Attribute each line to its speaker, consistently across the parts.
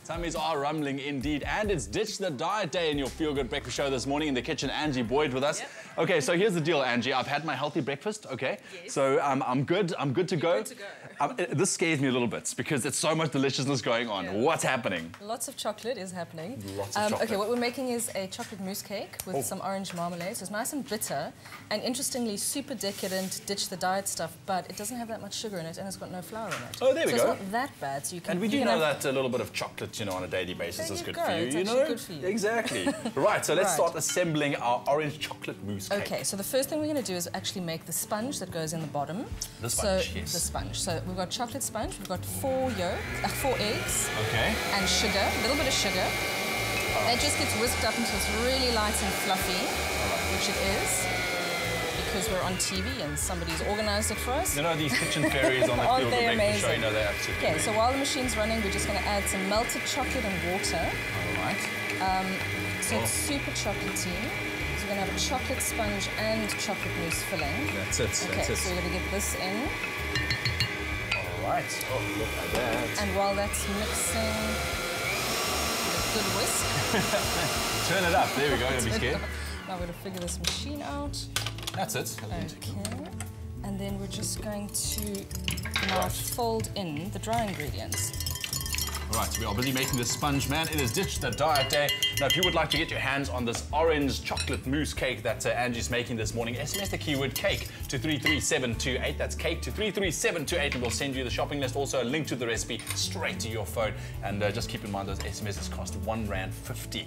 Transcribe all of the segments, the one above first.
Speaker 1: Tummies are rumbling indeed, and it's Ditch the Diet Day in your Feel Good Breakfast Show this morning. In the kitchen, Angie Boyd with us.
Speaker 2: Yep.
Speaker 1: Okay, so here's the deal, Angie. I've had my healthy breakfast, okay?
Speaker 2: Yes.
Speaker 1: So I'm good to go.
Speaker 2: Good to go.
Speaker 1: This scares me a little bit because there's so much deliciousness going on.
Speaker 2: Yeah.
Speaker 1: What's happening?
Speaker 2: Lots of chocolate is happening.
Speaker 1: Lots of chocolate.
Speaker 2: Okay, what we're making is a chocolate mousse cake with some orange marmalade. So it's nice and bitter, and interestingly, super decadent, ditch the diet stuff, but it doesn't have that much sugar in it, and it's got no flour in it.
Speaker 1: Oh, there we
Speaker 2: so
Speaker 1: go.
Speaker 2: It's not that bad. So you can.
Speaker 1: And we do know that a little bit of chocolate, you know, on a daily basis is good for you.
Speaker 2: It's
Speaker 1: you
Speaker 2: actually
Speaker 1: know?
Speaker 2: good for you.
Speaker 1: Exactly. Right, so let's start assembling our orange chocolate mousse cake.
Speaker 2: Okay, so the first thing we're going to do is actually make the sponge that goes in the bottom.
Speaker 1: The sponge,
Speaker 2: so,
Speaker 1: yes.
Speaker 2: The sponge. So we've got chocolate sponge, we've got 4 eggs.
Speaker 1: Okay.
Speaker 2: And sugar, a little bit of sugar. It just gets whisked up until it's really light and fluffy, which it is, because we're on TV and somebody's organised it for us.
Speaker 1: You know these kitchen fairies on the
Speaker 2: Aren't
Speaker 1: Feel
Speaker 2: they
Speaker 1: Good Breakfast Show,
Speaker 2: amazing?
Speaker 1: you know they're absolutely
Speaker 2: Okay, so while the machine's running, we're just going to add some melted chocolate and water.
Speaker 1: All right.
Speaker 2: So it's super chocolatey. So we're going to have a chocolate sponge and chocolate mousse filling.
Speaker 1: That's it,
Speaker 2: Okay,
Speaker 1: that's it.
Speaker 2: so we're going to get this in.
Speaker 1: All right. Oh, look at that.
Speaker 2: And while that's mixing, a good whisk.
Speaker 1: Turn it up. There we go. Don't be scared.
Speaker 2: Now we're going to figure this machine out.
Speaker 1: That's it.
Speaker 2: Okay. And then we're just going to now fold in the dry ingredients.
Speaker 1: All right, so we are busy making this sponge, man. It is Ditch the Diet Day. Now, if you would like to get your hands on this orange chocolate mousse cake that Angie's making this morning, SMS the keyword cake to 33728. That's cake to 33728, and we'll send you the shopping list. Also, a link to the recipe straight to your phone. And just keep in mind those SMSs cost R1.50.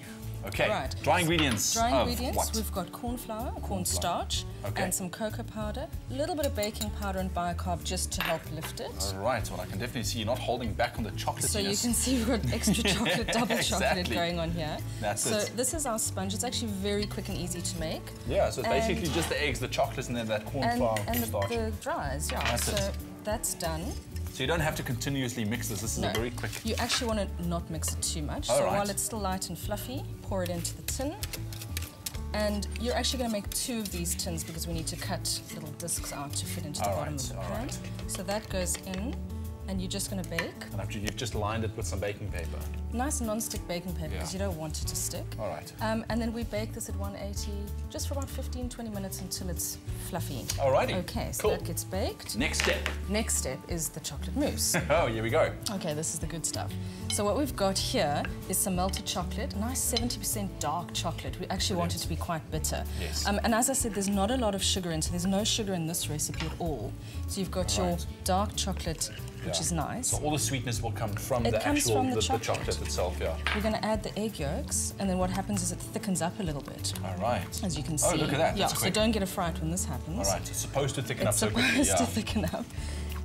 Speaker 1: Okay,
Speaker 2: Right.
Speaker 1: dry ingredients.
Speaker 2: Dry
Speaker 1: of
Speaker 2: ingredients,
Speaker 1: what?
Speaker 2: we've got corn flour, corn starch,
Speaker 1: Okay.
Speaker 2: and some cocoa powder, a little bit of baking powder and bicarb just to help lift it.
Speaker 1: All right, well, I can definitely see you're not holding back on the chocolate.
Speaker 2: So you can see we've got extra chocolate, double chocolate
Speaker 1: Exactly.
Speaker 2: going on here.
Speaker 1: That's
Speaker 2: so
Speaker 1: it.
Speaker 2: this is our sponge. It's actually very quick and easy to make.
Speaker 1: Yeah, so it's
Speaker 2: And-
Speaker 1: basically just the eggs, the chocolate, and then that corn flour
Speaker 2: and
Speaker 1: starch.
Speaker 2: the dries, yeah.
Speaker 1: That's
Speaker 2: so
Speaker 1: it.
Speaker 2: that's done.
Speaker 1: So you don't have to continuously mix this. This is a very quick.
Speaker 2: You actually want to not mix it too much.
Speaker 1: All
Speaker 2: so
Speaker 1: right.
Speaker 2: while it's still light and fluffy, pour it into the tin. And you're actually going to make 2 of these tins because we need to cut little discs out to fit into the
Speaker 1: All
Speaker 2: bottom
Speaker 1: right,
Speaker 2: of the
Speaker 1: all
Speaker 2: pan.
Speaker 1: right.
Speaker 2: So that goes in, and you're just going to bake.
Speaker 1: And after you've just lined it with some baking paper.
Speaker 2: Nice non-stick baking paper because you don't want it to stick.
Speaker 1: All right.
Speaker 2: And then we bake this at 180 just for about 15-20 minutes until it's fluffy.
Speaker 1: Alrighty.
Speaker 2: Okay, so
Speaker 1: Cool.
Speaker 2: that gets baked.
Speaker 1: Next step.
Speaker 2: Next step is the chocolate mousse.
Speaker 1: Oh, here we go.
Speaker 2: Okay, this is the good stuff. So what we've got here is some melted chocolate, nice 70% dark chocolate. We actually want it to be quite bitter.
Speaker 1: Yes.
Speaker 2: And as I said, there's not a lot of sugar in it. There's no sugar in this recipe at all. So you've got your dark chocolate, which is nice.
Speaker 1: So all the sweetness will come from
Speaker 2: It
Speaker 1: the
Speaker 2: comes
Speaker 1: actual
Speaker 2: from the
Speaker 1: the
Speaker 2: chocolate.
Speaker 1: chocolate itself, yeah.
Speaker 2: We're going to add the egg yolks, and then what happens is it thickens up a little bit,
Speaker 1: All right.
Speaker 2: as you can see.
Speaker 1: Oh, look at that.
Speaker 2: Yeah,
Speaker 1: That's
Speaker 2: so
Speaker 1: quick.
Speaker 2: don't get a fright when this happens.
Speaker 1: All right. It's supposed to thicken up
Speaker 2: It's
Speaker 1: so quickly,
Speaker 2: supposed
Speaker 1: yeah.
Speaker 2: to thicken up.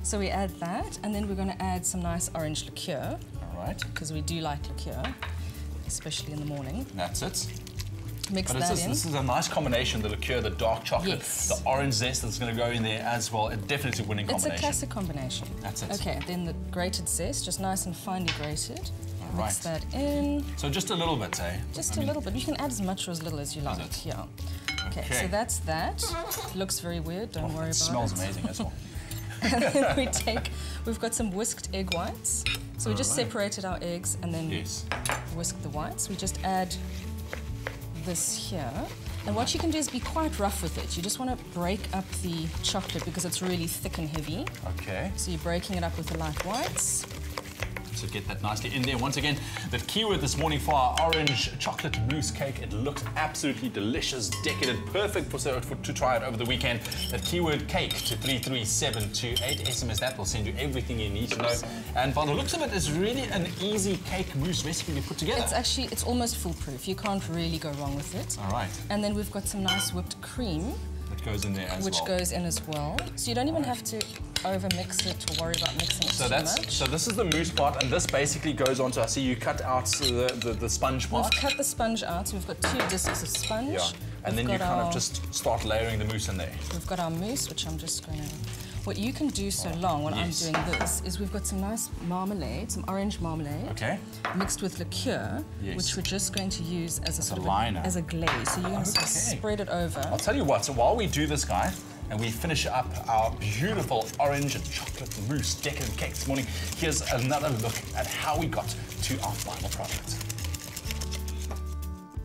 Speaker 2: So we add that, and then we're going to add some nice orange liqueur,
Speaker 1: All right.
Speaker 2: because we do like liqueur, especially in the morning.
Speaker 1: That's it.
Speaker 2: Mix
Speaker 1: But
Speaker 2: that
Speaker 1: this
Speaker 2: in.
Speaker 1: is a nice combination, the liqueur, the dark chocolate,
Speaker 2: Yes.
Speaker 1: the orange zest that's going to go in there as well. It definitely a winning
Speaker 2: It's
Speaker 1: combination.
Speaker 2: a classic combination.
Speaker 1: That's it.
Speaker 2: Okay, then the grated zest, just nice and finely grated.
Speaker 1: All
Speaker 2: Mix
Speaker 1: right.
Speaker 2: that in,
Speaker 1: So just a little bit, eh?
Speaker 2: just a little bit. You can add as much or as little as you like.
Speaker 1: it?
Speaker 2: Yeah. Okay,
Speaker 1: Okay.
Speaker 2: so that's that. It looks very weird. Don't worry
Speaker 1: It
Speaker 2: about
Speaker 1: smells amazing as well.
Speaker 2: And then we've got some whisked egg whites. So we just
Speaker 1: Alright.
Speaker 2: separated our eggs and then
Speaker 1: Yes.
Speaker 2: whisk the whites. We just add this here. And what you can do is be quite rough with it. You just want to break up the chocolate because it's really thick and heavy.
Speaker 1: Okay.
Speaker 2: So you're breaking it up with the light whites.
Speaker 1: So get that nicely in there. Once again, the keyword this morning for our orange chocolate mousse cake. It looks absolutely delicious, decadent, perfect to try it over the weekend. That keyword cake to 33728. SMS that will send you everything you need to know. And by the looks of it, it's really an easy cake mousse recipe to put together.
Speaker 2: It's almost foolproof. You can't really go wrong with it.
Speaker 1: All right.
Speaker 2: And then we've got some nice whipped cream,
Speaker 1: That goes in there as
Speaker 2: which
Speaker 1: well.
Speaker 2: goes in as well. So you don't even have to over mix it or worry about mixing it too much.
Speaker 1: So this is the mousse part, and this basically goes on to, I see you cut out the sponge part.
Speaker 2: We've cut the sponge out, so we've got 2 discs of sponge.
Speaker 1: Yeah. And then you kind of just start layering the mousse in there.
Speaker 2: We've got our mousse, which I'm just going to... What you can do so long while I'm doing this is we've got some nice marmalade, some orange marmalade,
Speaker 1: Okay.
Speaker 2: mixed with liqueur,
Speaker 1: Yes.
Speaker 2: which we're just going to use as a sort of
Speaker 1: liner.
Speaker 2: as a glaze. So you're going to sort of spread it over.
Speaker 1: I'll tell you what, so while we do this, guys, And we finish up our beautiful orange and chocolate mousse decadent cake this morning. Here's another look at how we got to our final product.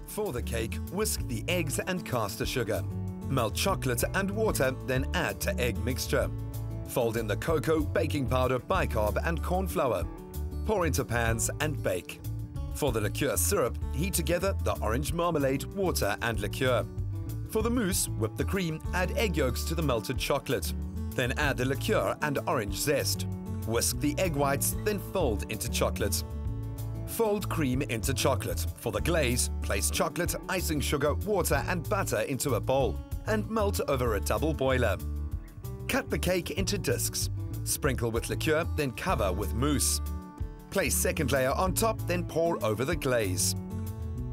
Speaker 3: For the cake, whisk the eggs and caster sugar. Melt chocolate and water, then add to egg mixture. Fold in the cocoa, baking powder, bicarb and corn flour. Pour into pans and bake. For the liqueur syrup, heat together the orange marmalade, water and liqueur. For the mousse, whip the cream, add egg yolks to the melted chocolate. Then add the liqueur and orange zest. Whisk the egg whites, then fold into chocolate. Fold cream into chocolate. For the glaze, place chocolate, icing sugar, water and butter into a bowl and melt over a double boiler. Cut the cake into discs. Sprinkle with liqueur, then cover with mousse. Place second layer on top, then pour over the glaze.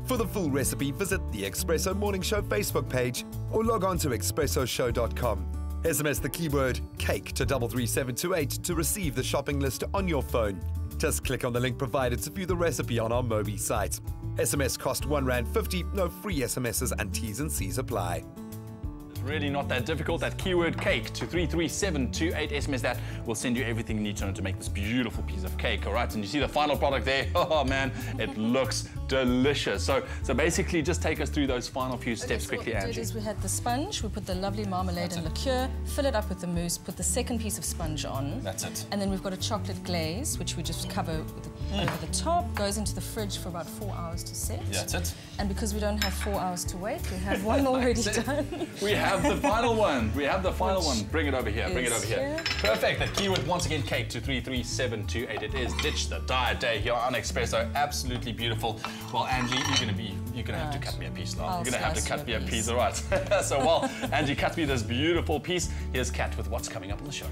Speaker 3: For the full recipe, visit the Expresso Morning Show Facebook page or log on to expressoshow.com. SMS the keyword CAKE to 33728 to receive the shopping list on your phone. Just click on the link provided to view the recipe on our Mobi site. SMS cost R1.50, no free SMSs and T's and C's apply.
Speaker 1: Really not that difficult. That keyword cake to 33728. SMS that will send you everything you need to know to make this beautiful piece of cake. All right, and you see the final product there. Oh man, it looks delicious. So basically, just take us through those final few steps quickly, Angie.
Speaker 2: What we did is we had the sponge. We put the lovely marmalade and liqueur, fill it up with the mousse, put the second piece of sponge on.
Speaker 1: That's it.
Speaker 2: And then we've got a chocolate glaze, which we just cover with over the top. Goes into the fridge for about 4 hours to set.
Speaker 1: That's it.
Speaker 2: And because we don't have 4 hours to wait, we have one already done.
Speaker 1: We have the final one. We have the final one. Bring it over here. Bring it over here. Perfect. The keyword once again, cake to 33728. It is ditch the diet day here on Expresso. Absolutely beautiful. Well, Angie, you're gonna have to cut me a piece now. You're gonna have to cut me a piece, all right? So while Angie cuts me this beautiful piece, here's Kat with what's coming up on the show.